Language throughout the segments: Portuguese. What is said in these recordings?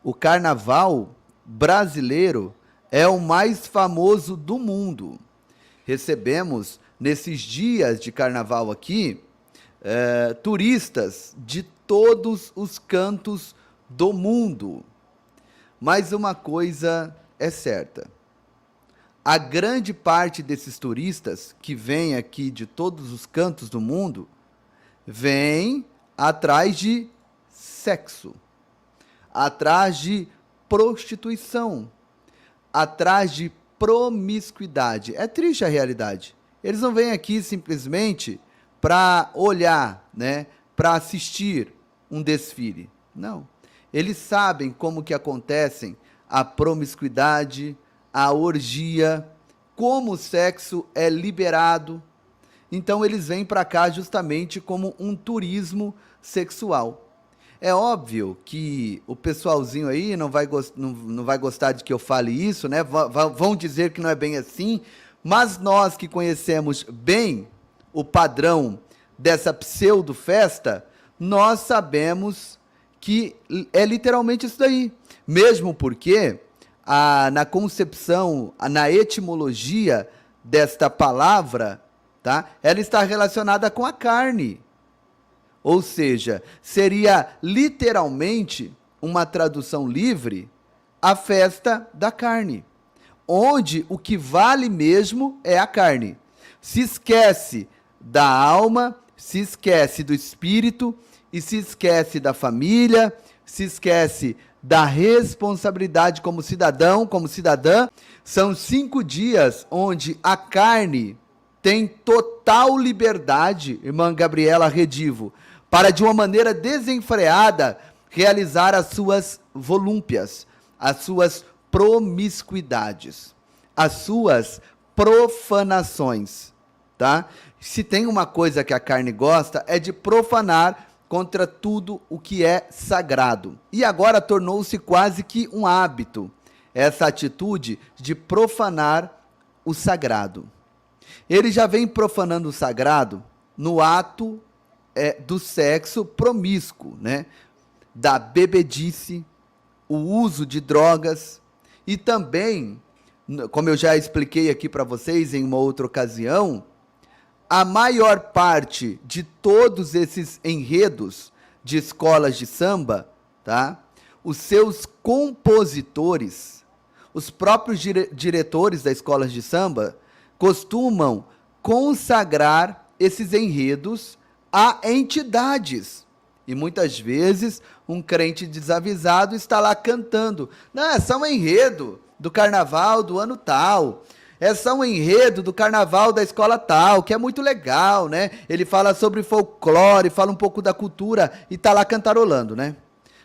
o carnaval brasileiro é o mais famoso do mundo. Recebemos, nesses dias de carnaval aqui, turistas de todos os cantos do mundo. Mas uma coisa é certa: a grande parte desses turistas que vêm aqui de todos os cantos do mundo vem atrás de sexo, atrás de prostituição, atrás de promiscuidade. É triste a realidade. Eles não vêm aqui simplesmente para olhar, né, para assistir um desfile. Não. Eles sabem como que acontecem a promiscuidade, a orgia, como o sexo é liberado. Então eles vêm para cá justamente como um turismo sexual. É óbvio que o pessoalzinho aí não vai gostar de que eu fale isso, né? Vão dizer que não é bem assim, mas nós que conhecemos bem o padrão dessa pseudo-festa, nós sabemos que é literalmente isso daí. Mesmo porque, na concepção, na etimologia desta palavra, tá? Ela está relacionada com a carne. Ou seja, seria literalmente, uma tradução livre, a festa da carne, onde o que vale mesmo é a carne. Se esquece da alma, se esquece do espírito e se esquece da família, se esquece da responsabilidade como cidadão, como cidadã. São 5 dias onde a carne tem total liberdade, irmã Gabriela Redivo, para de uma maneira desenfreada realizar as suas volúmpias, as suas promiscuidades, as suas profanações, tá? Se tem uma coisa que a carne gosta, é de profanar contra tudo o que é sagrado. E agora tornou-se quase que um hábito, essa atitude de profanar o sagrado. Ele já vem profanando o sagrado no ato do sexo promíscuo, né? Da bebedice, o uso de drogas e também, como eu já expliquei aqui para vocês em uma outra ocasião, a maior parte de todos esses enredos de escolas de samba, tá? Os seus compositores, os próprios diretores das escolas de samba, costumam consagrar esses enredos a entidades. E muitas vezes um crente desavisado está lá cantando: não, é só um enredo do carnaval do ano tal, é só um enredo do carnaval da escola tal, que é muito legal, né? Ele fala sobre folclore, fala um pouco da cultura e está lá cantarolando, né?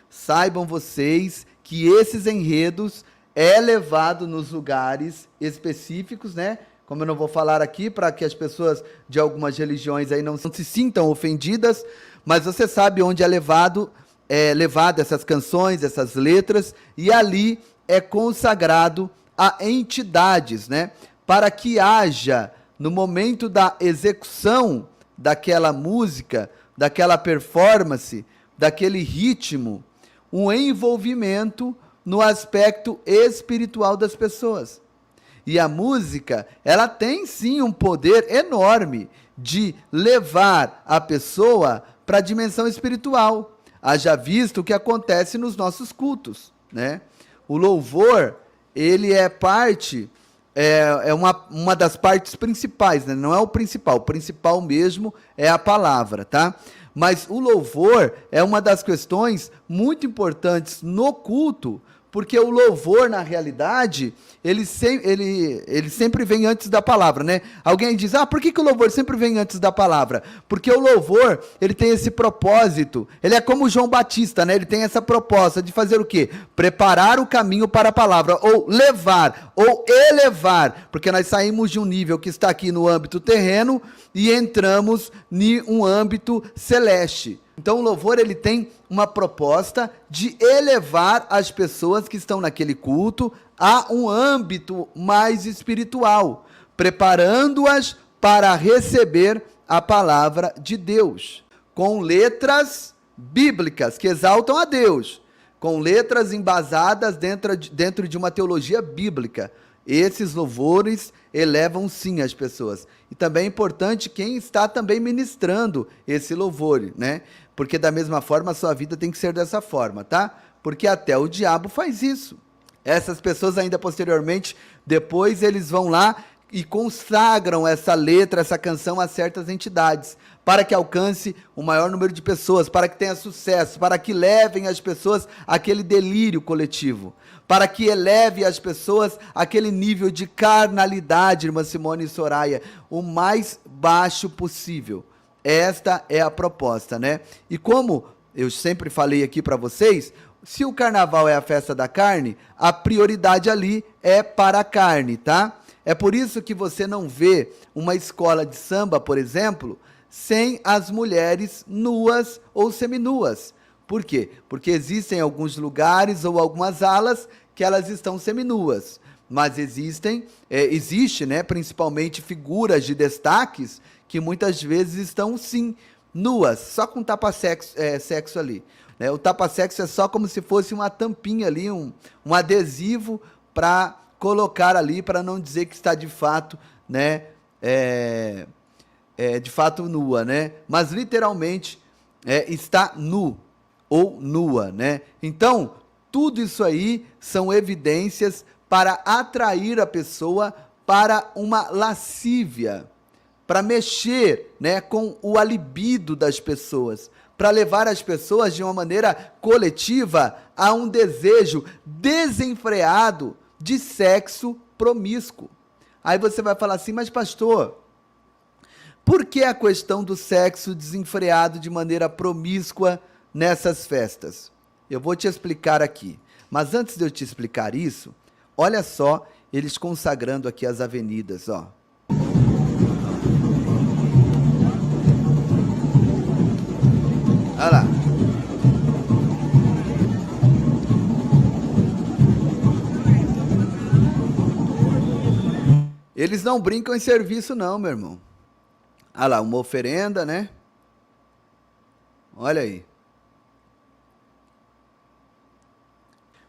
Saibam vocês que esses enredos é levado nos lugares específicos, né? Como eu não vou falar aqui, para que as pessoas de algumas religiões aí não se sintam ofendidas, mas você sabe onde é levado essas canções, essas letras, e ali é consagrado a entidades, né? Para que haja, no momento da execução daquela música, daquela performance, daquele ritmo, um envolvimento no aspecto espiritual das pessoas. E a música, ela tem sim um poder enorme de levar a pessoa para a dimensão espiritual. Haja visto o que acontece nos nossos cultos, né? O louvor, ele é parte, uma das partes principais, né? Não é o principal mesmo é a palavra, tá? Mas o louvor é uma das questões muito importantes no culto, porque o louvor, na realidade, ele sempre vem antes da palavra, né? Alguém diz, por que o louvor sempre vem antes da palavra? Porque o louvor, ele tem esse propósito, ele é como João Batista, né? Ele tem essa proposta de fazer o quê? Preparar o caminho para a palavra, ou levar, ou elevar, porque nós saímos de um nível que está aqui no âmbito terreno e entramos em um âmbito celeste. Então o louvor, ele tem uma proposta de elevar as pessoas que estão naquele culto a um âmbito mais espiritual, preparando-as para receber a palavra de Deus, com letras bíblicas que exaltam a Deus, com letras embasadas dentro de uma teologia bíblica. Esses louvores elevam sim as pessoas. E também é importante quem está também ministrando esse louvor, né? Porque da mesma forma a sua vida tem que ser dessa forma, tá? Porque até o diabo faz isso. Essas pessoas ainda posteriormente, depois eles vão lá e consagram essa letra, essa canção a certas entidades, para que alcance o maior número de pessoas, para que tenha sucesso, para que levem as pessoas àquele delírio coletivo, para que eleve as pessoas àquele nível de carnalidade, irmã Simone e Soraya, o mais baixo possível. Esta é a proposta, né? E como eu sempre falei aqui para vocês, se o carnaval é a festa da carne, a prioridade ali é para a carne, tá? É por isso que você não vê uma escola de samba, por exemplo, sem as mulheres nuas ou seminuas. Por quê? Porque existem alguns lugares ou algumas alas que elas estão seminuas, mas existe, né, principalmente figuras de destaques que muitas vezes estão sim nuas, só com tapa-sexo ali. Né? O tapa-sexo é só como se fosse uma tampinha ali, um adesivo para colocar ali, para não dizer que está de fato, né, de fato nua, né? Mas literalmente está nu ou nua, né? Então, tudo isso aí são evidências para atrair a pessoa para uma lascívia, para mexer, né, com o libido das pessoas, para levar as pessoas de uma maneira coletiva a um desejo desenfreado de sexo promíscuo. Aí você vai falar assim, mas pastor, por que a questão do sexo desenfreado de maneira promíscua nessas festas? Eu vou te explicar aqui. Mas antes de eu te explicar isso, olha só eles consagrando aqui as avenidas, ó. Olha lá. Eles não brincam em serviço não, meu irmão. Olha lá, uma oferenda, né? Olha aí.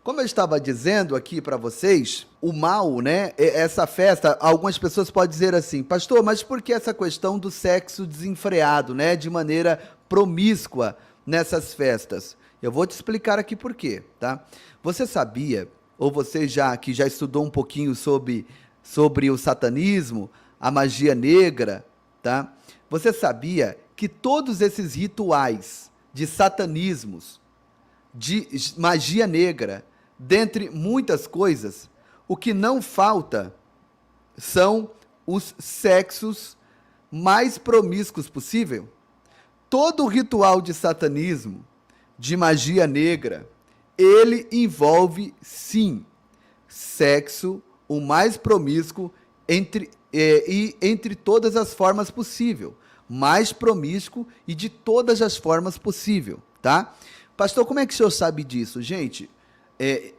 Como eu estava dizendo aqui para vocês, o mal, né? Essa festa, algumas pessoas podem dizer assim, pastor, mas por que essa questão do sexo desenfreado, né? De maneira promíscua nessas festas? Eu vou te explicar aqui por quê, tá? Você sabia, ou você que já estudou um pouquinho sobre o satanismo, a magia negra, tá? Você sabia que todos esses rituais de satanismos, de magia negra, dentre muitas coisas, o que não falta são os sexos mais promíscuos possível? Todo ritual de satanismo, de magia negra, ele envolve, sim, sexo o mais promíscuo entre todas as formas possível, mais promíscuo e de todas as formas possível, tá? Pastor, como é que o senhor sabe disso? Gente,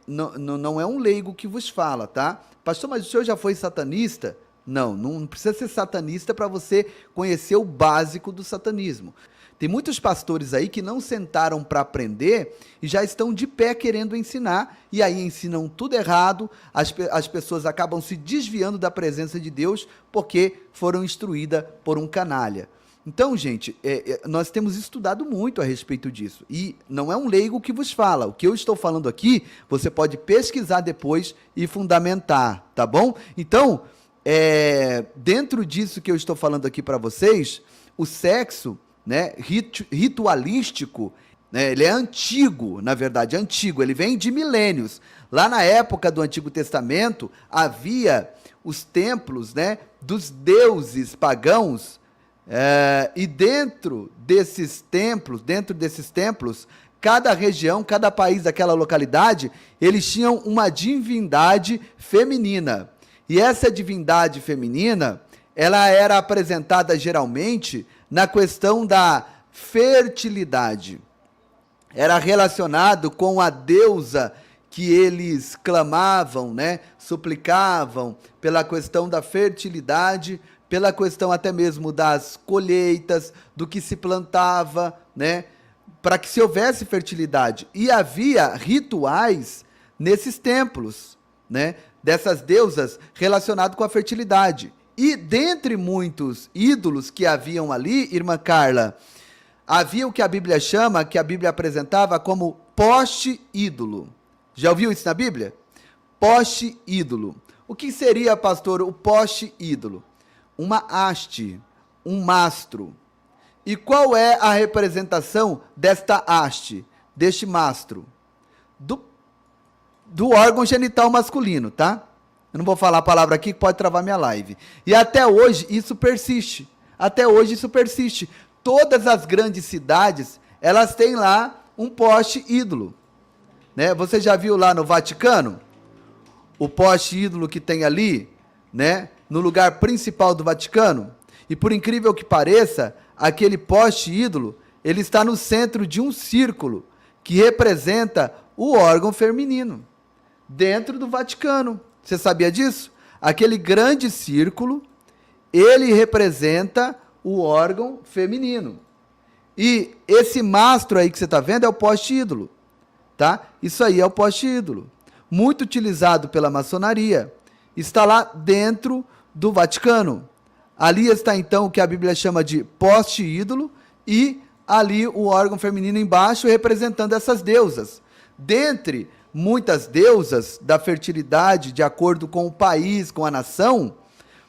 não é um leigo que vos fala, tá? Pastor, mas o senhor já foi satanista? Não, não precisa ser satanista para você conhecer o básico do satanismo. Tem muitos pastores aí que não sentaram para aprender e já estão de pé querendo ensinar, e aí ensinam tudo errado, as pessoas acabam se desviando da presença de Deus porque foram instruídas por um canalha. Então, gente, nós temos estudado muito a respeito disso, e não é um leigo que vos fala. O que eu estou falando aqui, você pode pesquisar depois e fundamentar, tá bom? Então, dentro disso que eu estou falando aqui para vocês, o sexo, né, ritualístico, né, ele é antigo, na verdade, antigo, ele vem de milênios. Lá na época do Antigo Testamento, havia os templos, né, dos deuses pagãos, e dentro desses templos, cada região, cada país daquela localidade, eles tinham uma divindade feminina. E essa divindade feminina, ela era apresentada geralmente na questão da fertilidade. Era relacionado com a deusa que eles clamavam, né, suplicavam pela questão da fertilidade, pela questão até mesmo das colheitas, do que se plantava, né, para que se houvesse fertilidade. E havia rituais nesses templos, né, dessas deusas relacionados com a fertilidade. E dentre muitos ídolos que haviam ali, irmã Carla, havia o que a Bíblia chama, que a Bíblia apresentava como poste ídolo. Já ouviu isso na Bíblia? Poste ídolo. O que seria, pastor, o poste ídolo? Uma haste, um mastro. E qual é a representação desta haste, deste mastro? Do órgão genital masculino, tá? Eu não vou falar a palavra aqui que pode travar minha live. E até hoje isso persiste. Até hoje isso persiste. Todas as grandes cidades, elas têm lá um poste ídolo. Né? Você já viu lá no Vaticano? O poste ídolo que tem ali, né? No lugar principal do Vaticano? E por incrível que pareça, aquele poste ídolo, ele está no centro de um círculo que representa o órgão feminino, dentro do Vaticano. Você sabia disso? Aquele grande círculo, ele representa o órgão feminino. E esse mastro aí que você está vendo é o poste ídolo, tá? Isso aí é o poste ídolo, muito utilizado pela maçonaria. Está lá dentro do Vaticano. Ali está então o que a Bíblia chama de poste ídolo e ali o órgão feminino embaixo representando essas deusas. Dentre muitas deusas da fertilidade, de acordo com o país, com a nação,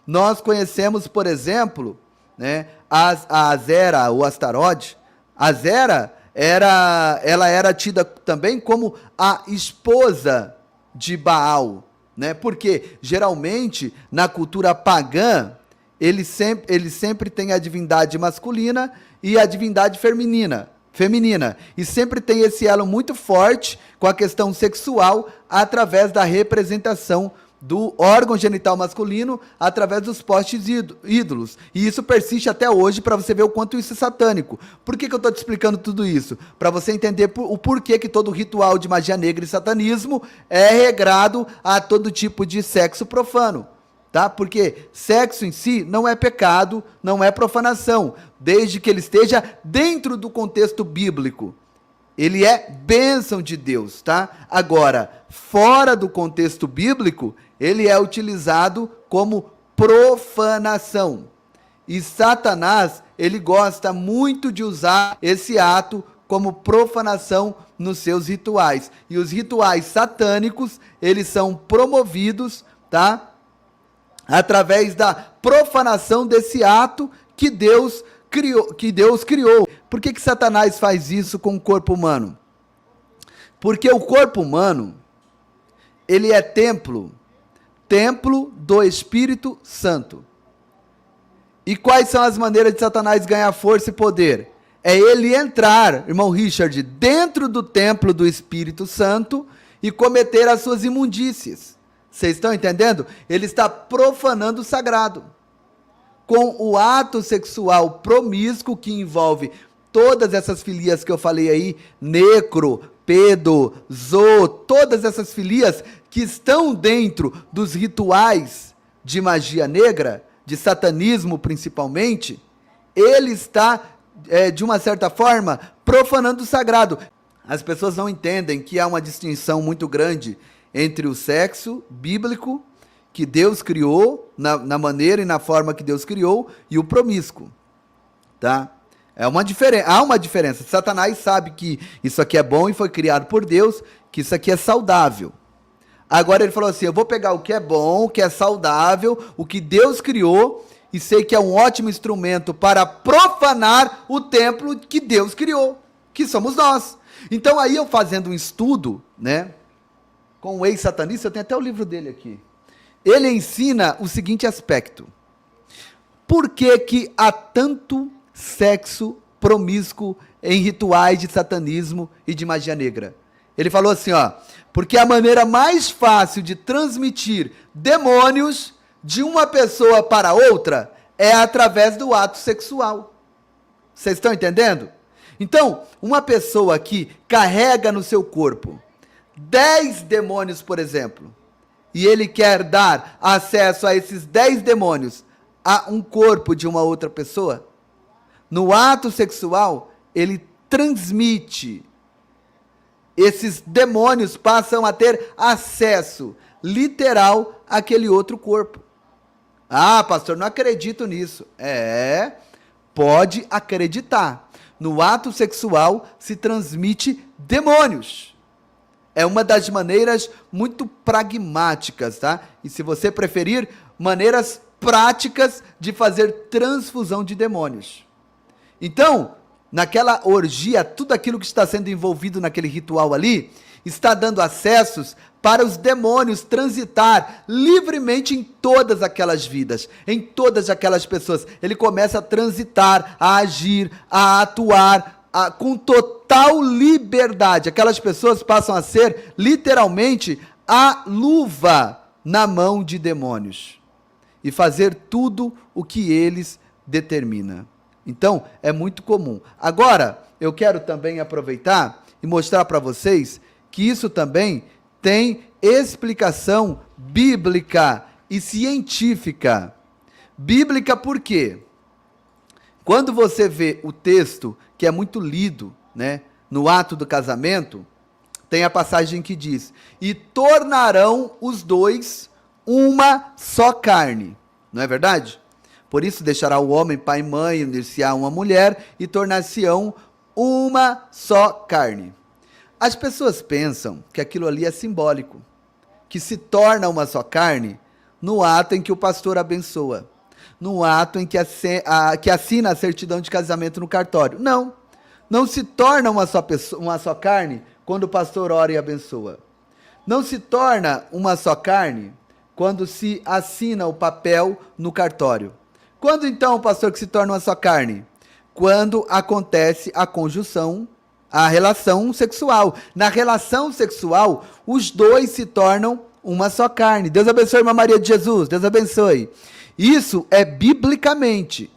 nós conhecemos, por exemplo, né, a Azera, ou Astarote. Azera ela era tida também como a esposa de Baal, né? Porque geralmente na cultura pagã ele sempre tem a divindade masculina e a divindade feminina, e sempre tem esse elo muito forte com a questão sexual através da representação do órgão genital masculino através dos postes ídolos. E isso persiste até hoje, para você ver o quanto isso é satânico. Por que eu estou te explicando tudo isso? Para você entender o porquê que todo ritual de magia negra e satanismo é regrado a todo tipo de sexo profano. Tá? Porque sexo em si não é pecado, não é profanação, desde que ele esteja dentro do contexto bíblico. Ele é bênção de Deus, tá? Agora, fora do contexto bíblico, ele é utilizado como profanação. E Satanás, ele gosta muito de usar esse ato como profanação nos seus rituais. E os rituais satânicos, eles são promovidos, tá? Através da profanação desse ato que Deus criou. Por que Satanás faz isso com o corpo humano? Porque o corpo humano, ele é templo do Espírito Santo. E quais são as maneiras de Satanás ganhar força e poder? É ele entrar, irmão Richard, dentro do templo do Espírito Santo e cometer as suas imundícias. Vocês estão entendendo? Ele está profanando o sagrado. Com o ato sexual promíscuo que envolve todas essas filias que eu falei aí, necro, pedo, zo, todas essas filias que estão dentro dos rituais de magia negra, de satanismo principalmente, ele está, de uma certa forma, profanando o sagrado. As pessoas não entendem que há uma distinção muito grande entre o sexo bíblico, que Deus criou, na maneira e na forma que Deus criou, e o promíscuo, tá? Há uma diferença. Satanás sabe que isso aqui é bom e foi criado por Deus, que isso aqui é saudável. Agora ele falou assim, eu vou pegar o que é bom, o que é saudável, o que Deus criou, e sei que é um ótimo instrumento para profanar o templo que Deus criou, que somos nós. Então aí eu fazendo um estudo, né, com o ex-satanista, eu tenho até o livro dele aqui. Ele ensina o seguinte aspecto. Por que há tanto sexo promíscuo em rituais de satanismo e de magia negra? Ele falou assim, ó, porque a maneira mais fácil de transmitir demônios de uma pessoa para outra é através do ato sexual. Vocês estão entendendo? Então, uma pessoa que carrega no seu corpo 10 demônios, por exemplo, e ele quer dar acesso a esses 10 demônios a um corpo de uma outra pessoa, no ato sexual, ele transmite. Esses demônios passam a ter acesso literal àquele outro corpo. Ah, pastor, não acredito nisso. Pode acreditar. No ato sexual se transmite demônios. É uma das maneiras muito pragmáticas, tá? E se você preferir, maneiras práticas de fazer transfusão de demônios. Então, naquela orgia, tudo aquilo que está sendo envolvido naquele ritual ali, está dando acessos para os demônios transitar livremente em todas aquelas vidas, em todas aquelas pessoas. Ele começa a transitar, a agir, a atuar com total liberdade. Aquelas pessoas passam a ser, literalmente, a luva na mão de demônios e fazer tudo o que eles determinam. Então, é muito comum. Agora, eu quero também aproveitar e mostrar para vocês que isso também tem explicação bíblica e científica. Bíblica por quê? Quando você vê o texto, que é muito lido, né, no ato do casamento, tem a passagem que diz: e tornarão os dois uma só carne. Não é verdade? Por isso deixará o homem pai e mãe, unir-se-á uma mulher, e tornar-se-ão uma só carne. As pessoas pensam que aquilo ali é simbólico, que se torna uma só carne no ato em que o pastor abençoa, no ato em que assina a certidão de casamento no cartório. Não, não se torna uma só carne quando o pastor ora e abençoa. Não se torna uma só carne quando se assina o papel no cartório. Quando então o pastor que se torna uma só carne? Quando acontece a conjunção, a relação sexual. Na relação sexual, os dois se tornam uma só carne. Deus abençoe, irmã Maria de Jesus. Deus abençoe. Isso é biblicamente.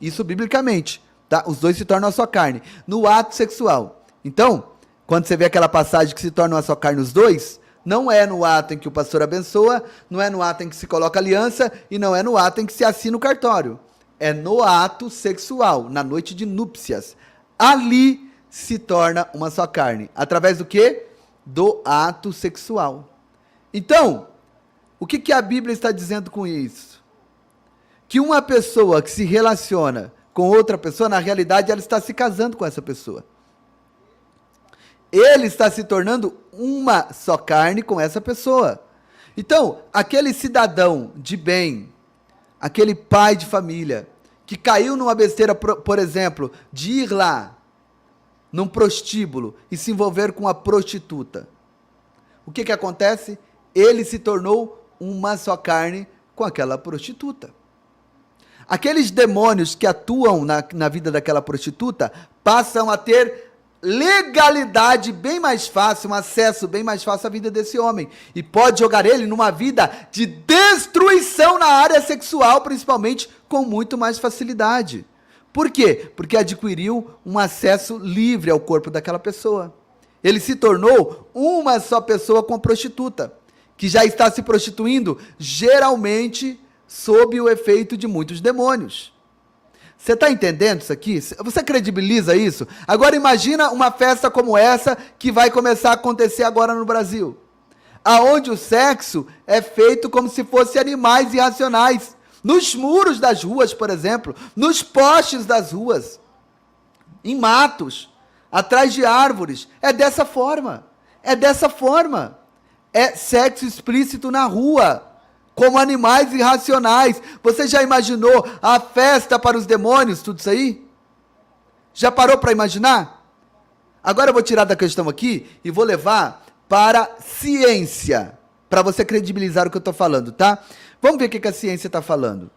Tá? Os dois se tornam uma só carne. No ato sexual. Então, quando você vê aquela passagem que se torna uma só carne os dois, não é no ato em que o pastor abençoa, não é no ato em que se coloca aliança e não é no ato em que se assina o cartório. É no ato sexual, na noite de núpcias. Ali se torna uma só carne. Através do quê? Do ato sexual. Então, o que a Bíblia está dizendo com isso? Que uma pessoa que se relaciona com outra pessoa, na realidade, ela está se casando com essa pessoa. Ele está se tornando uma só carne com essa pessoa. Então, aquele cidadão de bem, aquele pai de família, que caiu numa besteira, por exemplo, de ir lá, num prostíbulo, e se envolver com a prostituta. O que acontece? Ele se tornou uma só carne com aquela prostituta. Aqueles demônios que atuam na vida daquela prostituta passam a ter legalidade bem mais fácil, um acesso bem mais fácil à vida desse homem. E pode jogar ele numa vida de destruição na área sexual, principalmente, com muito mais facilidade. Por quê? Porque adquiriu um acesso livre ao corpo daquela pessoa. Ele se tornou uma só pessoa com a prostituta, que já está se prostituindo, geralmente, sob o efeito de muitos demônios. Você está entendendo isso aqui? Você credibiliza isso? Agora imagina uma festa como essa que vai começar a acontecer agora no Brasil, aonde o sexo é feito como se fossem animais irracionais, nos muros das ruas, por exemplo, nos postes das ruas, em matos, atrás de árvores. É dessa forma. É sexo explícito na rua, como animais irracionais. Você já imaginou a festa para os demônios, tudo isso aí? Já parou para imaginar? Agora eu vou tirar da questão aqui e vou levar para ciência, para você credibilizar o que eu estou falando, tá? Vamos ver o que a ciência está falando.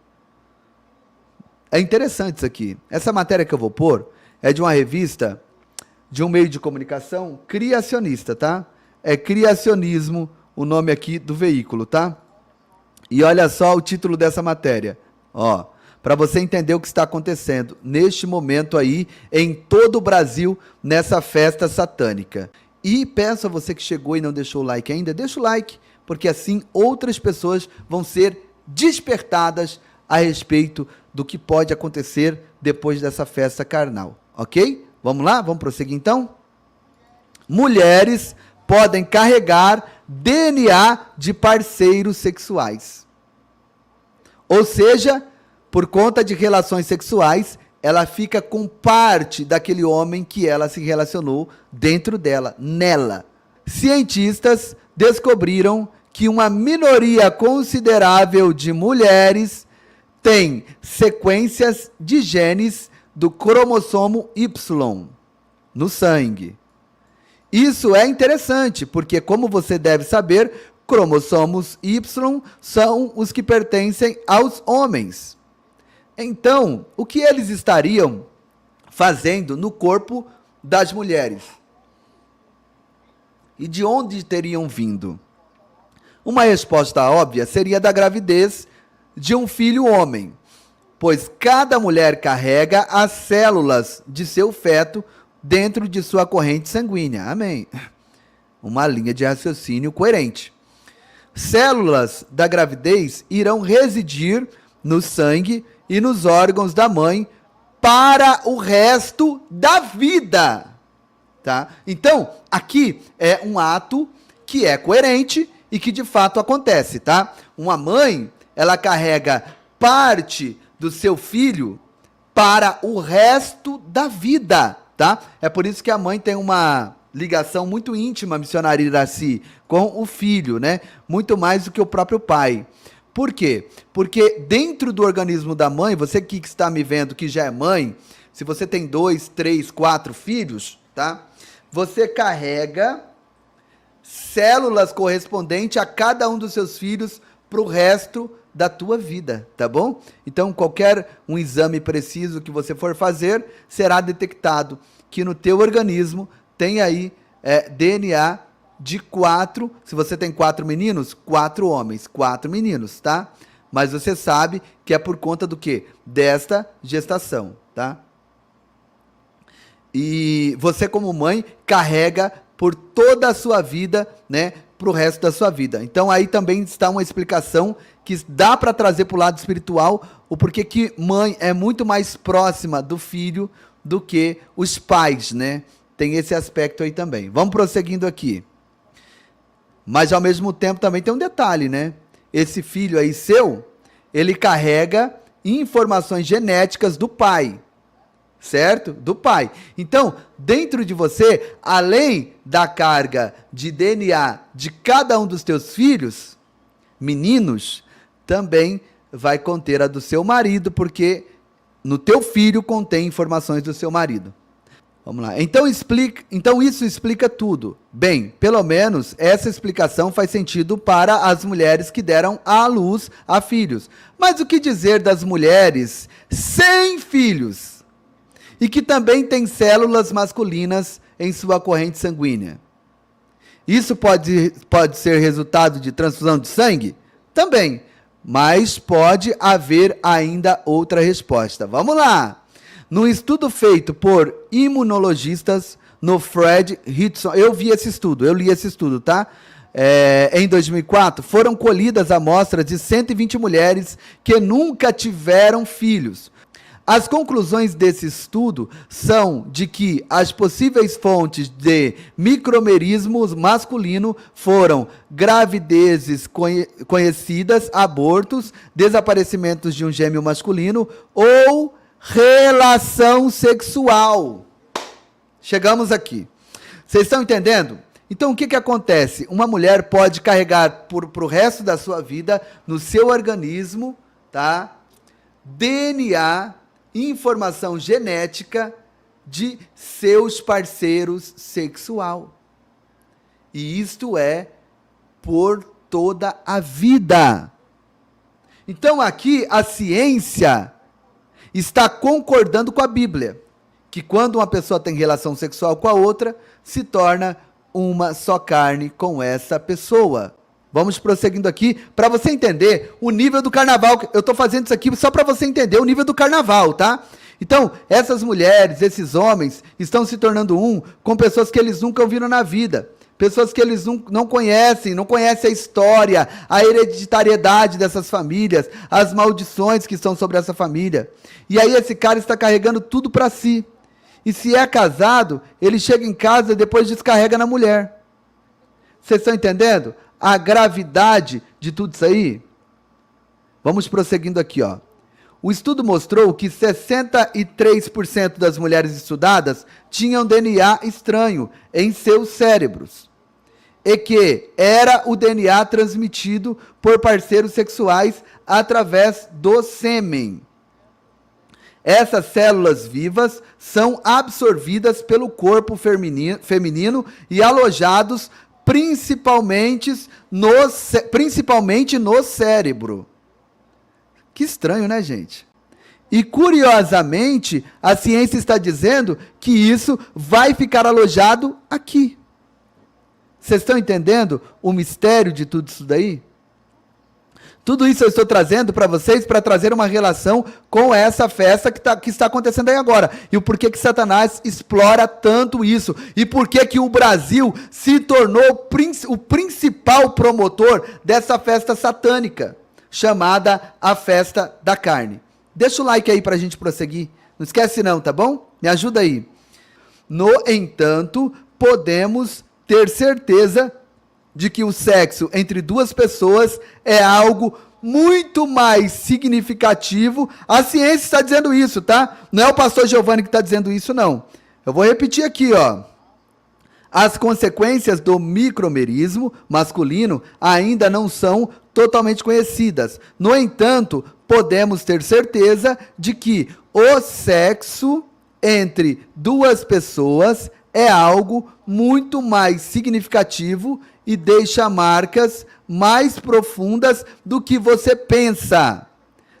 É interessante isso aqui. Essa matéria que eu vou pôr é de uma revista, de um meio de comunicação criacionista, tá? É Criacionismo, o nome aqui do veículo, tá? E olha só o título dessa matéria, ó, para você entender o que está acontecendo neste momento aí, em todo o Brasil, nessa festa satânica. E peço a você que chegou e não deixou o like ainda, deixa o like, porque assim outras pessoas vão ser despertadas a respeito do que pode acontecer depois dessa festa carnal, ok? Vamos lá? Vamos prosseguir então? Mulheres podem carregar DNA de parceiros sexuais. Ou seja, por conta de relações sexuais, ela fica com parte daquele homem que ela se relacionou dentro dela, nela. Cientistas descobriram que uma minoria considerável de mulheres tem sequências de genes do cromossomo Y no sangue. Isso é interessante, porque, como você deve saber, cromossomos Y são os que pertencem aos homens. Então, o que eles estariam fazendo no corpo das mulheres? E de onde teriam vindo? Uma resposta óbvia seria da gravidez de um filho homem, pois cada mulher carrega as células de seu feto dentro de sua corrente sanguínea. Amém. Uma linha de raciocínio coerente. Células da gravidez irão residir no sangue e nos órgãos da mãe para o resto da vida. Tá? Então, aqui é um ato que é coerente e que de fato acontece, tá? Uma mãe, ela carrega parte do seu filho para o resto da vida, tá? É por isso que a mãe tem uma ligação muito íntima, missionária Iraci, com o filho, né? Muito mais do que o próprio pai. Por quê? Porque dentro do organismo da mãe, você que está me vendo que já é mãe, se você tem 2, 3, 4 filhos, tá? Você carrega células correspondentes a cada um dos seus filhos para o resto da tua vida, tá bom? Então, qualquer um exame preciso que você for fazer, será detectado que no teu organismo tem aí DNA de 4, se você tem 4 meninos, 4 homens, 4 meninos, tá? Mas você sabe que é por conta do quê? Desta gestação, tá? E você, como mãe, carrega por toda a sua vida, né, para o resto da sua vida. Então, aí também está uma explicação que dá para trazer para o lado espiritual o porquê que mãe é muito mais próxima do filho do que os pais, né? Tem esse aspecto aí também. Vamos prosseguindo aqui. Mas, ao mesmo tempo, também tem um detalhe, né? Esse filho aí seu, ele carrega informações genéticas do pai. Certo? Do pai. Então, dentro de você, além da carga de DNA de cada um dos teus filhos, meninos, também vai conter a do seu marido, porque no teu filho contém informações do seu marido. Vamos lá. Então isso explica tudo. Bem, pelo menos essa explicação faz sentido para as mulheres que deram à luz a filhos. Mas o que dizer das mulheres sem filhos? E que também tem células masculinas em sua corrente sanguínea. Isso pode ser resultado de transfusão de sangue? Também, mas pode haver ainda outra resposta. Vamos lá! Num estudo feito por imunologistas no Fred Hudson, eu li esse estudo, tá? Em 2004, foram colhidas amostras de 120 mulheres que nunca tiveram filhos. As conclusões desse estudo são de que as possíveis fontes de micromerismo masculino foram gravidezes conhecidas, abortos, desaparecimentos de um gêmeo masculino ou relação sexual. Chegamos aqui. Vocês estão entendendo? Então, o que acontece? Uma mulher pode carregar para o resto da sua vida, no seu organismo, tá? DNA, informação genética de seus parceiros sexual. E isto é por toda a vida. Então aqui a ciência está concordando com a Bíblia, que quando uma pessoa tem relação sexual com a outra, se torna uma só carne com essa pessoa. Vamos prosseguindo aqui, para você entender o nível do carnaval. Eu estou fazendo isso aqui só para você entender o nível do carnaval, tá? Então, essas mulheres, esses homens, estão se tornando um com pessoas que eles nunca ouviram na vida. Pessoas que eles não conhecem a história, a hereditariedade dessas famílias, as maldições que estão sobre essa família. E aí esse cara está carregando tudo para si. E se é casado, ele chega em casa e depois descarrega na mulher. Vocês estão entendendo a gravidade de tudo isso aí? Vamos prosseguindo aqui, ó. O estudo mostrou que 63% das mulheres estudadas tinham DNA estranho em seus cérebros, e que era o DNA transmitido por parceiros sexuais através do sêmen. Essas células vivas são absorvidas pelo corpo feminino e alojados principalmente no cérebro. Que estranho, né, gente? E, curiosamente, a ciência está dizendo que isso vai ficar alojado aqui. Vocês estão entendendo o mistério de tudo isso daí? Tudo isso eu estou trazendo para vocês para trazer uma relação com essa festa que está acontecendo aí agora. E o porquê que Satanás explora tanto isso. E porquê que o Brasil se tornou o principal promotor dessa festa satânica, chamada a Festa da Carne. Deixa o like aí para a gente prosseguir. Não esquece não, tá bom? Me ajuda aí. No entanto, podemos ter certeza de que o sexo entre duas pessoas é algo muito mais significativo. A ciência está dizendo isso, tá? Não é o pastor Giovanni que está dizendo isso, não. Eu vou repetir aqui, ó. As consequências do micromerismo masculino ainda não são totalmente conhecidas. No entanto, podemos ter certeza de que o sexo entre duas pessoas é algo muito mais significativo e deixa marcas mais profundas do que você pensa.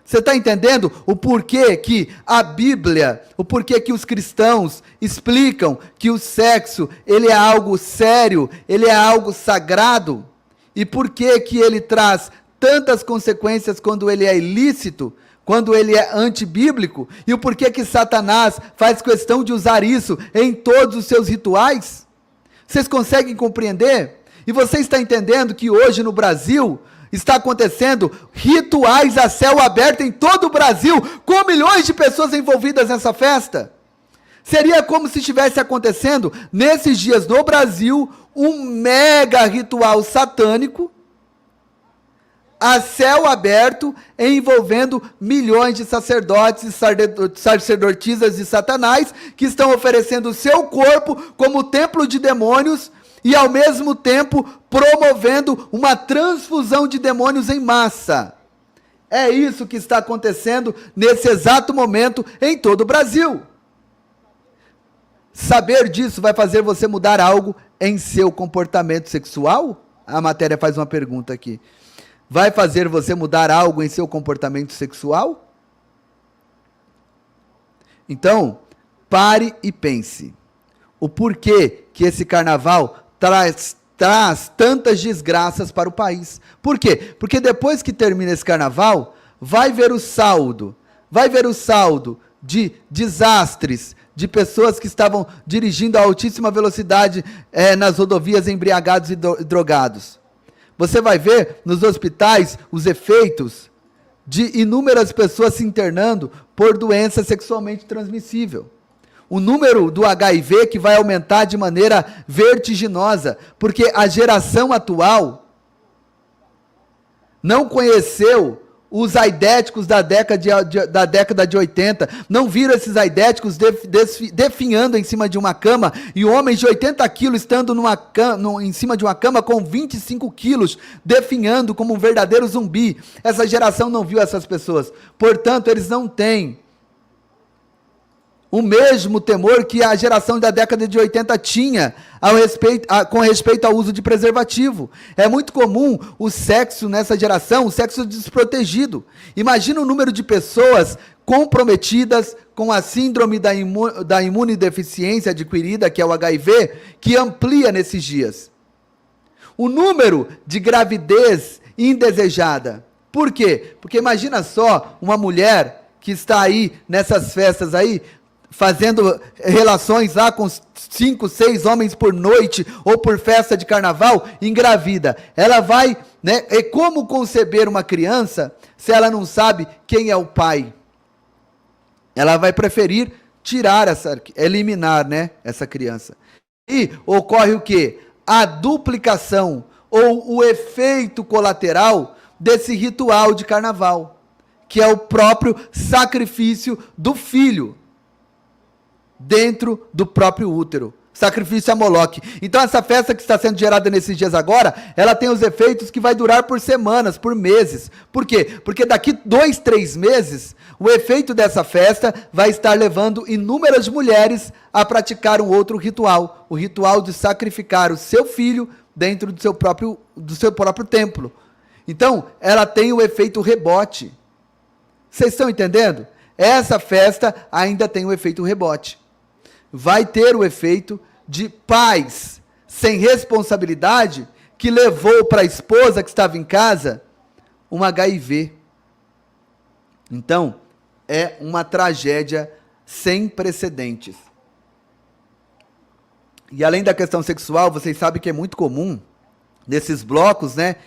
Você está entendendo o porquê que a Bíblia, o porquê que os cristãos explicam que o sexo, ele é algo sério, ele é algo sagrado? E por que que ele traz tantas consequências quando ele é ilícito, quando ele é antibíblico? E o porquê que Satanás faz questão de usar isso em todos os seus rituais? Vocês conseguem compreender? E você está entendendo que hoje no Brasil está acontecendo rituais a céu aberto em todo o Brasil, com milhões de pessoas envolvidas nessa festa? Seria como se estivesse acontecendo, nesses dias no Brasil, um mega ritual satânico, a céu aberto, envolvendo milhões de sacerdotes e sacerdotisas de Satanás, que estão oferecendo o seu corpo como templo de demônios, e ao mesmo tempo promovendo uma transfusão de demônios em massa. É isso que está acontecendo nesse exato momento em todo o Brasil. Saber disso vai fazer você mudar algo em seu comportamento sexual? A matéria faz uma pergunta aqui. Vai fazer você mudar algo em seu comportamento sexual? Então, pare e pense. O porquê que esse carnaval traz tantas desgraças para o país. Por quê? Porque depois que termina esse carnaval, vai ver o saldo de desastres, de pessoas que estavam dirigindo a altíssima velocidade nas rodovias embriagados e drogados. Você vai ver nos hospitais os efeitos de inúmeras pessoas se internando por doença sexualmente transmissível. O número do HIV que vai aumentar de maneira vertiginosa, porque a geração atual não conheceu os aidéticos da década de 80, não viram esses aidéticos definhando em cima de uma cama, e homens de 80 quilos estando em cima de uma cama com 25 quilos, definhando como um verdadeiro zumbi. Essa geração não viu essas pessoas, portanto eles não têm o mesmo temor que a geração da década de 80 tinha com respeito ao uso de preservativo. É muito comum o sexo nessa geração, o sexo desprotegido. Imagina o número de pessoas comprometidas com a síndrome da imunodeficiência adquirida, que é o HIV, que amplia nesses dias. O número de gravidez indesejada. Por quê? Porque imagina só uma mulher que está aí nessas festas aí, fazendo relações lá com 5, 6 homens por noite, ou por festa de carnaval, engravida. Ela vai, é como conceber uma criança, se ela não sabe quem é o pai? Ela vai preferir tirar eliminar, né, essa criança. E ocorre o quê? A duplicação ou o efeito colateral desse ritual de carnaval, que é o próprio sacrifício do filho dentro do próprio útero. Sacrifício a Moloque. Então essa festa que está sendo gerada nesses dias agora, ela tem os efeitos que vai durar por semanas, por meses. Por quê? Porque daqui 2, 3 meses, o efeito dessa festa vai estar levando inúmeras mulheres a praticar um outro ritual. O ritual de sacrificar o seu filho dentro do seu próprio templo. Então, ela tem o efeito rebote. Vocês estão entendendo? Essa festa ainda tem o efeito rebote. Vai ter o efeito de pais sem responsabilidade que levou para a esposa que estava em casa um HIV. Então, é uma tragédia sem precedentes. E além da questão sexual, vocês sabem que é muito comum nesses blocos, né?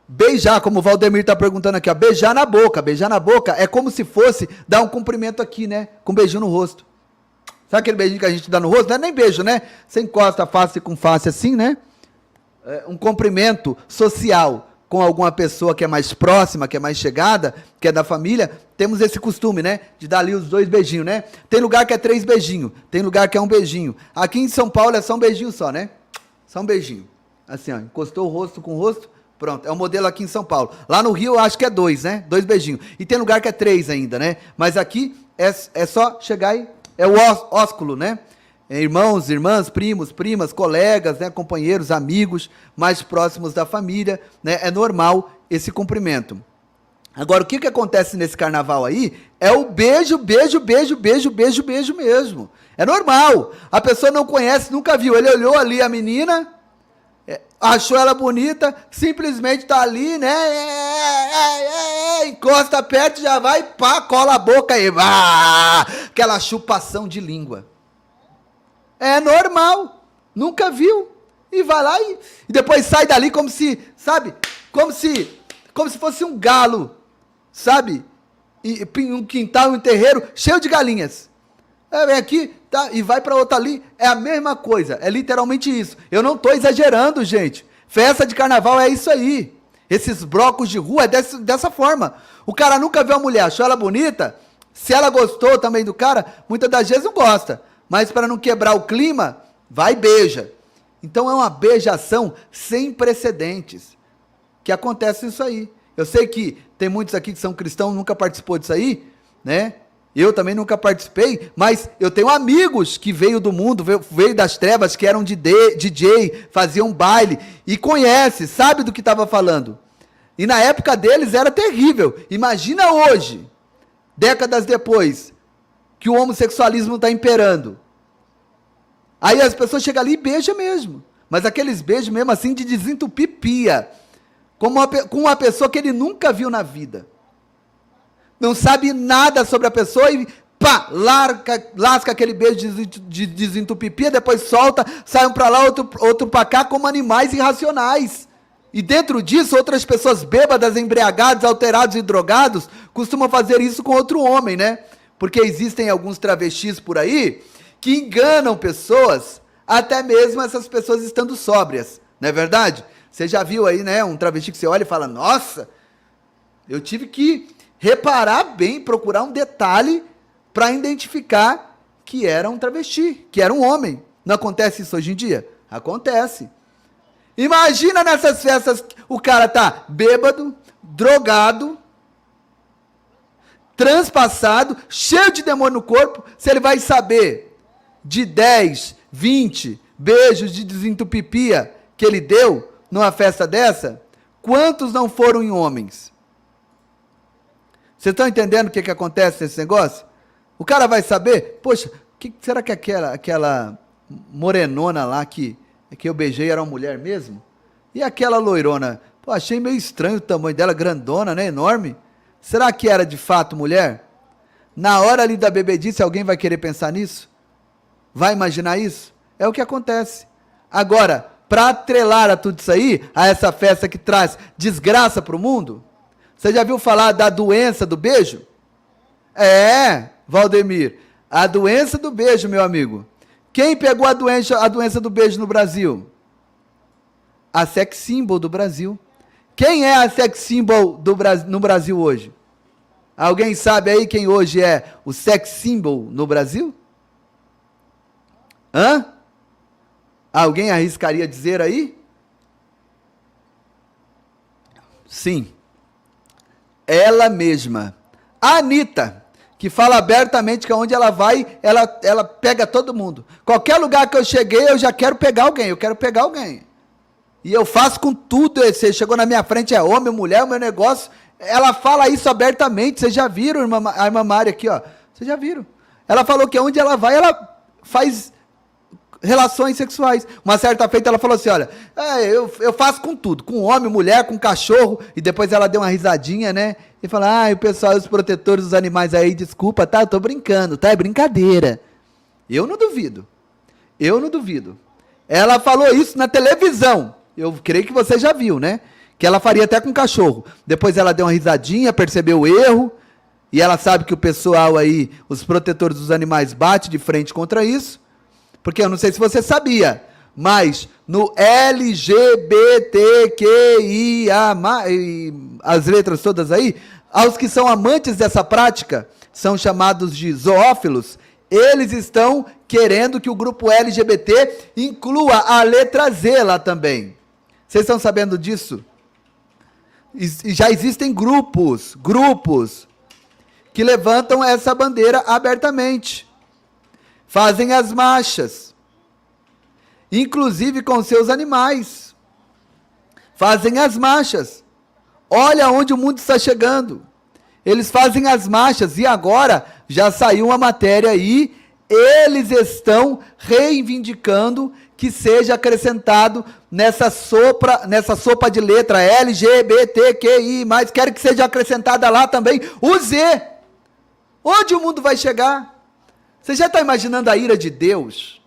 Beijar, como o Valdemir está perguntando aqui, ó, beijar na boca. Beijar na boca é como se fosse dar um cumprimento aqui, né? Com um beijinho no rosto. Sabe aquele beijinho que a gente dá no rosto? Não é nem beijo, né? Você encosta face com face assim, né? É um cumprimento social com alguma pessoa que é mais próxima, que é mais chegada, que é da família. Temos esse costume, né? De dar ali os 2 beijinhos, né? Tem lugar que é 3 beijinhos, tem lugar que é 1 beijinho. Aqui em São Paulo é só um beijinho só, né? Só um beijinho. Assim, ó, encostou o rosto com o rosto, pronto. É o modelo aqui em São Paulo. Lá no Rio eu acho que é 2, né? 2 beijinhos. E tem lugar que é 3 ainda, né? Mas aqui é só chegar e... é o ósculo, né? Irmãos, irmãs, primos, primas, colegas, né? Companheiros, amigos, mais próximos da família, né? É normal esse cumprimento. Agora, o que acontece nesse carnaval aí é o beijo, beijo, beijo, beijo, beijo, beijo mesmo. É normal. A pessoa não conhece, nunca viu. Ele olhou ali a menina, achou ela bonita, simplesmente tá ali, né? Encosta perto, já vai, pá, cola a boca aí. Aquela chupação de língua. É normal. Nunca viu. E vai lá e depois sai dali como se, sabe? Como se fosse um galo, sabe? E um quintal, um terreiro cheio de galinhas. Vem aqui, tá? E vai para outra ali. É a mesma coisa. É literalmente isso. Eu não tô exagerando, gente. Festa de carnaval é isso aí. Esses blocos de rua é dessa forma. O cara nunca viu a mulher, achou ela bonita. Se ela gostou também do cara, muitas das vezes não gosta. Mas para não quebrar o clima, vai e beija. Então é uma beijação sem precedentes. Que acontece isso aí. Eu sei que tem muitos aqui que são cristãos, nunca participou disso aí, né? Eu também nunca participei, mas eu tenho amigos que veio do mundo, veio das trevas, que eram DJ, faziam baile, e conhece, sabe do que estava falando. E na época deles era terrível. Imagina hoje, décadas depois, que o homossexualismo está imperando. Aí as pessoas chegam ali e beijam mesmo. Mas aqueles beijos mesmo assim de desentupir pia. Com uma pessoa que ele nunca viu na vida. Não sabe nada sobre a pessoa e pá, lasca aquele beijo de desentupir pia, depois solta, sai um pra lá, outro pra cá, como animais irracionais. E dentro disso, outras pessoas bêbadas, embriagadas, alterados e drogados, costumam fazer isso com outro homem, né? Porque existem alguns travestis por aí que enganam pessoas, até mesmo essas pessoas estando sóbrias, não é verdade? Você já viu aí, né, um travesti que você olha e fala, nossa, eu tive que reparar bem, procurar um detalhe para identificar que era um travesti, que era um homem. Não acontece isso hoje em dia? Acontece. Imagina nessas festas, o cara tá bêbado, drogado, transpassado, cheio de demônio no corpo, se ele vai saber de 10, 20 beijos de desentupipia que ele deu numa festa dessa, quantos não foram em homens? Vocês estão entendendo o que acontece nesse negócio? O cara vai saber, poxa, será que aquela morenona lá que eu beijei era uma mulher mesmo? E aquela loirona? Pô, achei meio estranho o tamanho dela, grandona, né, enorme. Será que era de fato mulher? Na hora ali da bebedice, alguém vai querer pensar nisso? Vai imaginar isso? É o que acontece. Agora, para atrelar a tudo isso aí, a essa festa que traz desgraça para o mundo, você já viu falar da doença do beijo? Valdemir, A doença do beijo, meu amigo. Quem pegou a doença do beijo no Brasil? A sex symbol do Brasil. Quem é a sex symbol no Brasil hoje? Alguém sabe aí quem hoje é o sex symbol no Brasil? Hã? Alguém arriscaria dizer aí? Sim. Ela mesma. A Anitta, que fala abertamente que onde ela vai, ela pega todo mundo. Qualquer lugar que eu cheguei, eu já quero pegar alguém, eu quero pegar alguém. E eu faço com tudo, você chegou na minha frente, é homem, mulher, o meu negócio. Ela fala isso abertamente, vocês já viram a irmã Mari aqui, ó. Vocês já viram. Ela falou que onde ela vai, ela faz relações sexuais. Uma certa feita ela falou assim, olha, eu faço com tudo, com homem, mulher, com cachorro. E depois ela deu uma risadinha, né? E falou, o pessoal, os protetores dos animais aí, desculpa, tá? Eu tô brincando, tá? É brincadeira. Eu não duvido. Ela falou isso na televisão. Eu creio que você já viu, né? Que ela faria até com cachorro. Depois ela deu uma risadinha, percebeu o erro, e ela sabe que o pessoal aí, os protetores dos animais, bate de frente contra isso, porque eu não sei se você sabia, mas no LGBTQIA+, as letras todas aí, aos que são amantes dessa prática, são chamados de zoófilos, eles estão querendo que o grupo LGBT inclua a letra Z lá também. Vocês estão sabendo disso? E já existem grupos que levantam essa bandeira abertamente. Fazem as marchas, inclusive com seus animais. Fazem as marchas. Olha onde o mundo está chegando. Eles fazem as marchas e agora já saiu uma matéria aí, eles estão reivindicando que seja acrescentado nessa sopa de letra LGBTQI+, quero que seja acrescentada lá também o Z. Onde o mundo vai chegar? Você já está imaginando a ira de Deus?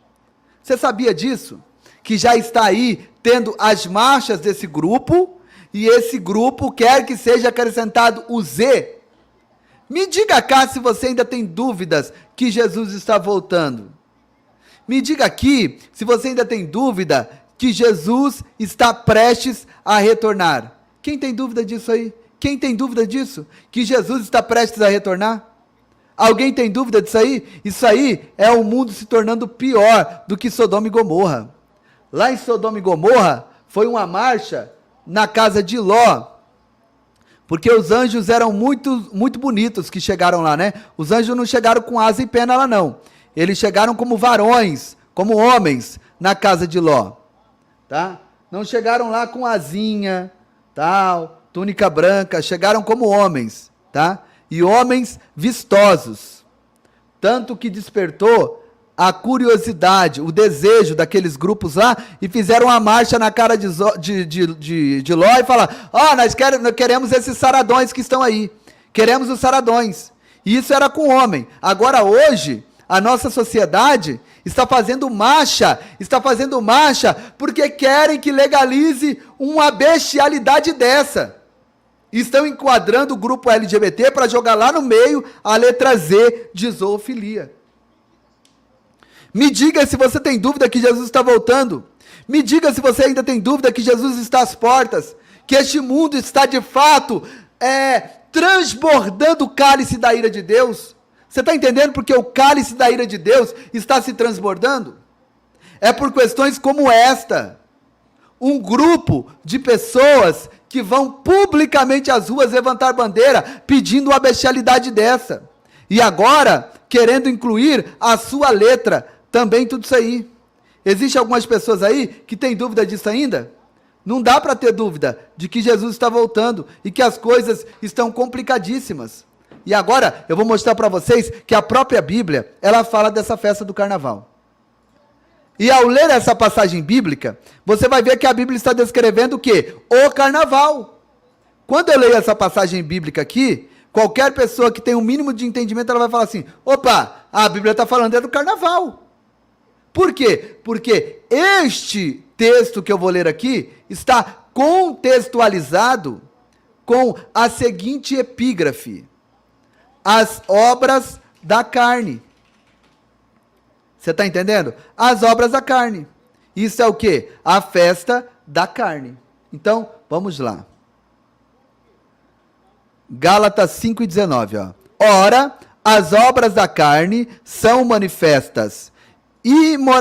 Você sabia disso? Que já está aí tendo as marchas desse grupo, e esse grupo quer que seja acrescentado o Z. Me diga cá se você ainda tem dúvidas que Jesus está voltando. Me diga aqui se você ainda tem dúvida que Jesus está prestes a retornar. Quem tem dúvida disso aí? Quem tem dúvida disso? Que Jesus está prestes a retornar? Alguém tem dúvida disso aí? Isso aí é o mundo se tornando pior do que Sodoma e Gomorra. Lá em Sodoma e Gomorra foi uma marcha na casa de Ló, porque os anjos eram muito bonitos que chegaram lá, né? Os anjos não chegaram com asa e pena lá não. Eles chegaram como varões, como homens na casa de Ló, tá? Não chegaram lá com asinha, tal, túnica branca, chegaram como homens, tá? E homens vistosos, tanto que despertou a curiosidade, o desejo daqueles grupos lá, e fizeram uma marcha na cara de Ló e falaram, nós queremos esses saradões que estão aí, queremos os saradões, e isso era com homem. Agora hoje, a nossa sociedade está fazendo marcha porque querem que legalize uma bestialidade dessa. Estão enquadrando o grupo LGBT para jogar lá no meio a letra Z de zoofilia. Me diga se você tem dúvida que Jesus está voltando. Me diga se você ainda tem dúvida que Jesus está às portas. Que este mundo está de fato transbordando o cálice da ira de Deus. Você está entendendo porque o cálice da ira de Deus está se transbordando? É por questões como esta. Um grupo de pessoas que vão publicamente às ruas levantar bandeira pedindo uma bestialidade dessa. E agora, querendo incluir a sua letra, também tudo isso aí. Existem algumas pessoas aí que têm dúvida disso ainda? Não dá para ter dúvida de que Jesus está voltando e que as coisas estão complicadíssimas. E agora eu vou mostrar para vocês que a própria Bíblia, ela fala dessa festa do carnaval. E ao ler essa passagem bíblica, você vai ver que a Bíblia está descrevendo o quê? O carnaval. Quando eu leio essa passagem bíblica aqui, qualquer pessoa que tem um mínimo de entendimento, ela vai falar assim, opa, a Bíblia está falando do carnaval. Por quê? Porque este texto que eu vou ler aqui está contextualizado com a seguinte epígrafe: as obras da carne. Você está entendendo? As obras da carne. Isso é o quê? A festa da carne. Então, vamos lá. Gálatas 5:19, ó. Ora, as obras da carne são manifestas,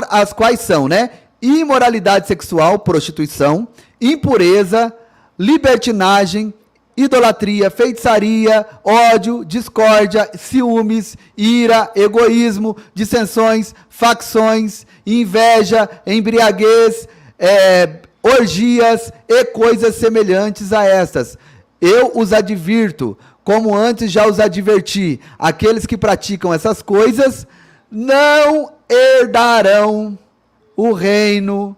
as quais são, né? Imoralidade sexual, prostituição, impureza, libertinagem, idolatria, feitiçaria, ódio, discórdia, ciúmes, ira, egoísmo, dissensões, facções, inveja, embriaguez, orgias e coisas semelhantes a estas. Eu os advirto, como antes já os adverti, aqueles que praticam essas coisas não herdarão o reino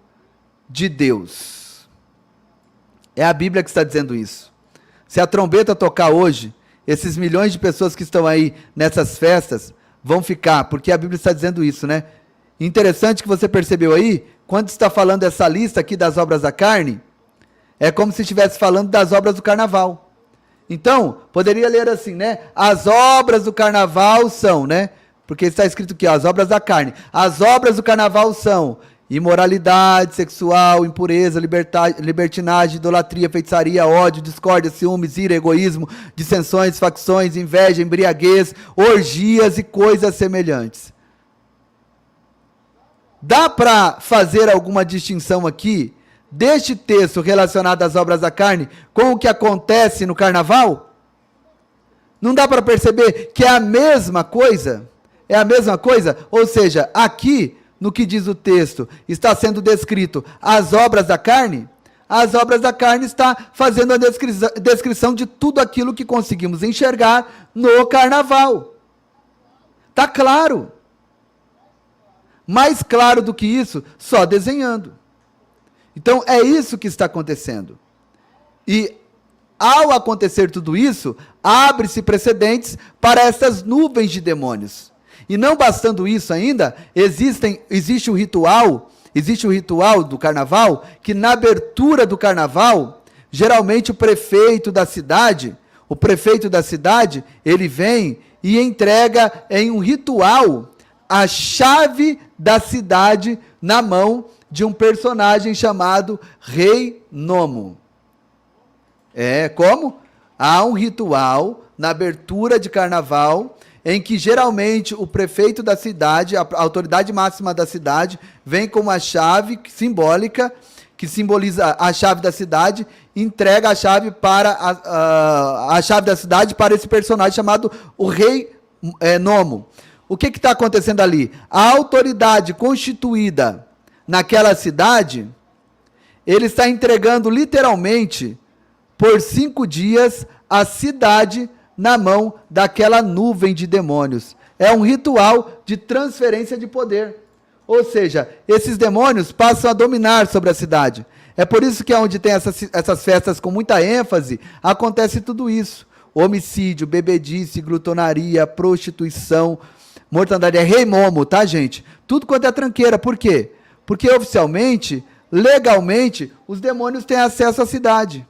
de Deus. É a Bíblia que está dizendo isso. Se a trombeta tocar hoje, esses milhões de pessoas que estão aí nessas festas vão ficar, porque a Bíblia está dizendo isso, né? Interessante que você percebeu aí, quando está falando essa lista aqui das obras da carne, é como se estivesse falando das obras do carnaval. Então, poderia ler assim, né? As obras do carnaval são, né? Porque está escrito aqui, ó, as obras da carne. As obras do carnaval são imoralidade sexual, impureza, libertinagem, idolatria, feitiçaria, ódio, discórdia, ciúmes, ira, egoísmo, dissensões, facções, inveja, embriaguez, orgias e coisas semelhantes. Dá para fazer alguma distinção aqui deste texto relacionado às obras da carne com o que acontece no carnaval? Não dá para perceber que é a mesma coisa? É a mesma coisa? Ou seja, aqui, no que diz o texto, está sendo descrito as obras da carne? As obras da carne está fazendo a descrição de tudo aquilo que conseguimos enxergar no carnaval. Está claro. Mais claro do que isso, só desenhando. Então, é isso que está acontecendo. E, ao acontecer tudo isso, abre-se precedentes para essas nuvens de demônios. E não bastando isso ainda, existe o ritual do carnaval, que na abertura do carnaval, geralmente o prefeito da cidade, ele vem e entrega em um ritual a chave da cidade na mão de um personagem chamado Rei Nomo. Como? Há um ritual na abertura de carnaval em que geralmente o prefeito da cidade, a autoridade máxima da cidade, vem com uma chave simbólica, que simboliza a chave da cidade, entrega a chave para a chave da cidade para esse personagem chamado o Rei Nomo. O que está acontecendo ali? A autoridade constituída naquela cidade, ele está entregando literalmente por 5 dias a cidade na mão daquela nuvem de demônios. É um ritual de transferência de poder. Ou seja, esses demônios passam a dominar sobre a cidade. É por isso que onde tem essas festas com muita ênfase, acontece tudo isso. Homicídio, bebedice, glutonaria, prostituição, mortandade. É Rei Momo, tá, gente? Tudo quanto é tranqueira. Por quê? Porque oficialmente, legalmente, os demônios têm acesso à cidade.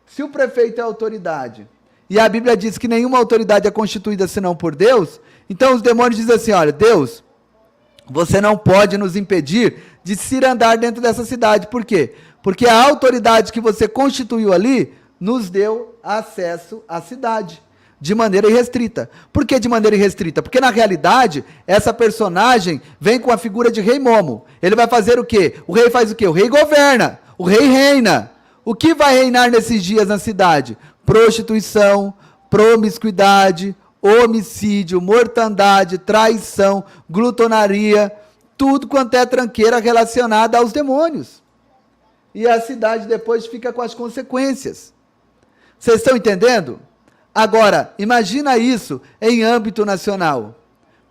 Se o prefeito é autoridade, e a Bíblia diz que nenhuma autoridade é constituída senão por Deus, então os demônios dizem assim, olha, Deus, você não pode nos impedir de se ir andar dentro dessa cidade. Por quê? Porque a autoridade que você constituiu ali nos deu acesso à cidade, de maneira irrestrita. Por que de maneira irrestrita? Porque na realidade, essa personagem vem com a figura de Rei Momo. Ele vai fazer o quê? O rei faz o quê? O rei governa, o rei reina. O que vai reinar nesses dias na cidade? Prostituição, promiscuidade, homicídio, mortandade, traição, glutonaria, tudo quanto é tranqueira relacionada aos demônios. E a cidade depois fica com as consequências. Vocês estão entendendo? Agora, imagina isso em âmbito nacional.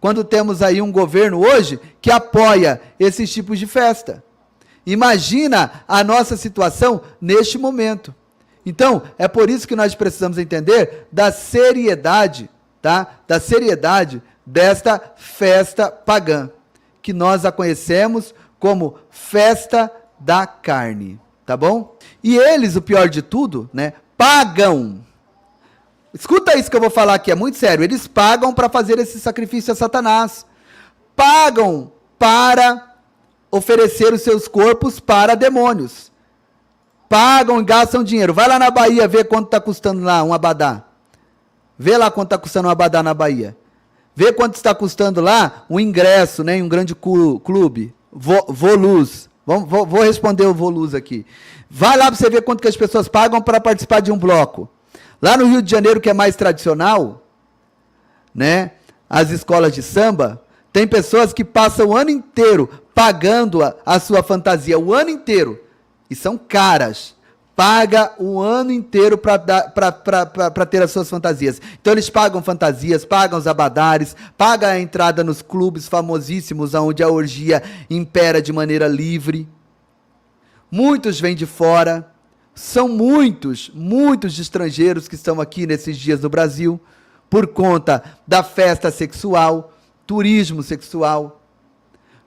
Quando temos aí um governo hoje que apoia esses tipos de festa. Imagina a nossa situação neste momento. Então, é por isso que nós precisamos entender da seriedade, tá? Da seriedade desta festa pagã, que nós a conhecemos como festa da carne, tá bom? E eles, o pior de tudo, né, pagam. Escuta isso que eu vou falar aqui, é muito sério. Eles pagam para fazer esse sacrifício a Satanás. Pagam para oferecer os seus corpos para demônios. Pagam e gastam dinheiro. Vai lá na Bahia ver quanto está custando lá um abadá. Vê lá quanto está custando um abadá na Bahia. Vê quanto está custando lá um ingresso, né, em um grande clube. Voluz. Vou responder o Voluz aqui. Vai lá para você ver quanto que as pessoas pagam para participar de um bloco. Lá no Rio de Janeiro, que é mais tradicional, né, as escolas de samba, tem pessoas que passam o ano inteiro pagando a sua fantasia, o ano inteiro. E são caras. Paga o ano inteiro para ter as suas fantasias. Então eles pagam fantasias, pagam os abadares, pagam a entrada nos clubes famosíssimos, onde a orgia impera de maneira livre. Muitos vêm de fora. São muitos estrangeiros que estão aqui nesses dias no Brasil, por conta da festa sexual, turismo sexual.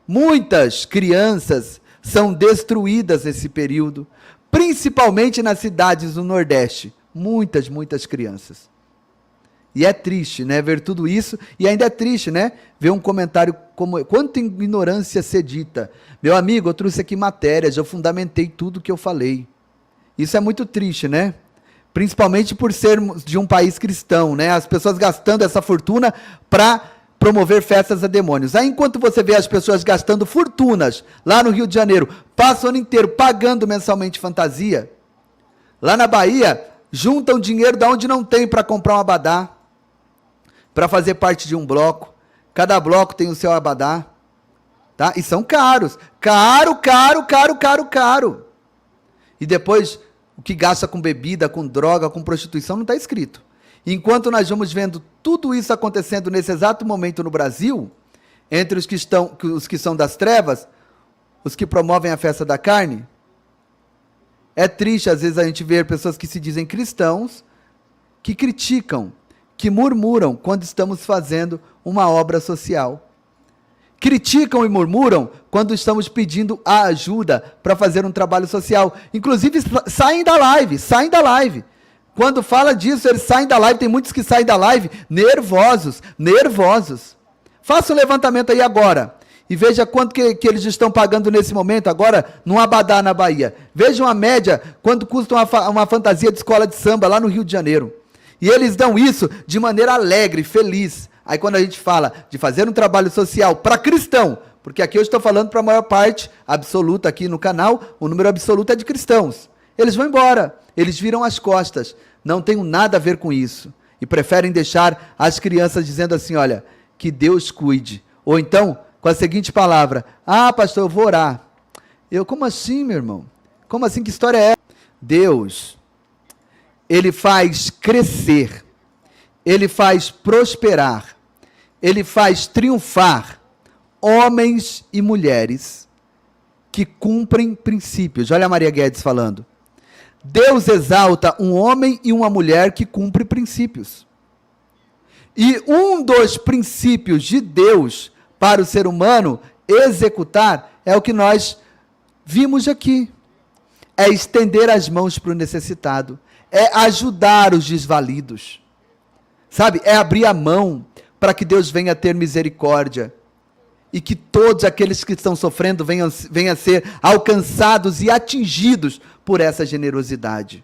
Muitas crianças são destruídas nesse período, principalmente nas cidades do Nordeste. Muitas crianças. E é triste, né, ver tudo isso, e ainda é triste, né, ver um comentário como, quanta ignorância sedita. Meu amigo, eu trouxe aqui matérias, eu fundamentei tudo que eu falei. Isso é muito triste, né? Principalmente por sermos de um país cristão, né? As pessoas gastando essa fortuna para promover festas a demônios. Aí, enquanto você vê as pessoas gastando fortunas lá no Rio de Janeiro, passam o ano inteiro pagando mensalmente fantasia, lá na Bahia, juntam dinheiro de onde não tem para comprar um abadá, para fazer parte de um bloco. Cada bloco tem o seu abadá, tá? E são caros. Caro. E depois, o que gasta com bebida, com droga, com prostituição, não está escrito. Enquanto nós vamos vendo tudo isso acontecendo nesse exato momento no Brasil, entre os que são das trevas, os que promovem a festa da carne, é triste às vezes a gente ver pessoas que se dizem cristãos, que criticam, que murmuram quando estamos fazendo uma obra social. Criticam e murmuram quando estamos pedindo a ajuda para fazer um trabalho social. Inclusive, saem da live. Quando fala disso, eles saem da live. Tem muitos que saem da live nervosos. Faça um levantamento aí agora e veja quanto que eles estão pagando nesse momento, agora, num abadá na Bahia. Veja uma média, quanto custa uma fantasia de escola de samba lá no Rio de Janeiro. E eles dão isso de maneira alegre, feliz. Aí quando a gente fala de fazer um trabalho social para cristão, porque aqui eu estou falando para a maior parte absoluta aqui no canal, o número absoluto é de cristãos. Eles vão embora, eles viram as costas, não tenho nada a ver com isso. E preferem deixar as crianças dizendo assim, olha, que Deus cuide. Ou então, com a seguinte palavra, ah, pastor, eu vou orar. Como assim, meu irmão? Como assim, que história é essa? Deus, Ele faz crescer, Ele faz prosperar, Ele faz triunfar homens e mulheres que cumprem princípios. Olha a Maria Guedes falando. Deus exalta um homem e uma mulher que cumprem princípios. E um dos princípios de Deus para o ser humano executar é o que nós vimos aqui. É estender as mãos para o necessitado. É ajudar os desvalidos. Sabe? É abrir a mão para que Deus venha ter misericórdia. E que todos aqueles que estão sofrendo venham a ser alcançados e atingidos por essa generosidade.